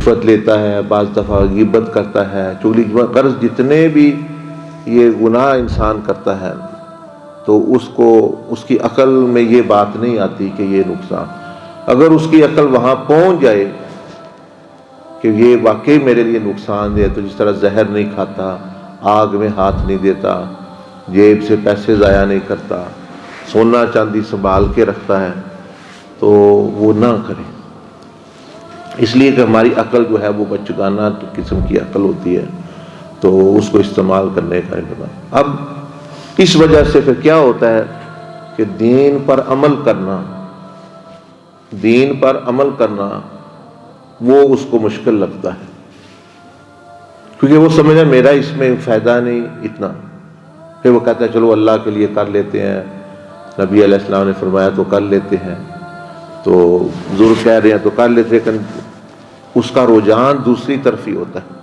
فت لیتا ہے، بعض دفعہ غیبت کرتا ہے، چغلی، غرض جتنے بھی یہ گناہ انسان کرتا ہے تو اس کو اس کی عقل میں یہ بات نہیں آتی کہ یہ نقصان، اگر اس کی عقل وہاں پہنچ جائے کہ یہ واقعی میرے لیے نقصان دہ ہے، تو جس طرح زہر نہیں کھاتا، آگ میں ہاتھ نہیں دیتا، جیب سے پیسے ضائع نہیں کرتا، سونا چاندی سنبھال کے رکھتا ہے، تو وہ نہ کرے، اس لیے کہ ہماری عقل جو ہے وہ بچگانہ قسم کی عقل ہوتی ہے، تو اس کو استعمال کرنے کا انتظام۔ اب اس وجہ سے پھر کیا ہوتا ہے کہ دین پر عمل کرنا وہ اس کو مشکل لگتا ہے، کیونکہ وہ سمجھا میرا اس میں فائدہ نہیں اتنا، پھر وہ کہتا ہے چلو اللہ کے لیے کر لیتے ہیں، نبی علیہ السلام نے فرمایا تو کر لیتے ہیں، تو بزرگ کہہ رہے ہیں تو کر لیتے ہیں، لیکن اس کا رجحان دوسری طرف ہی ہوتا ہے۔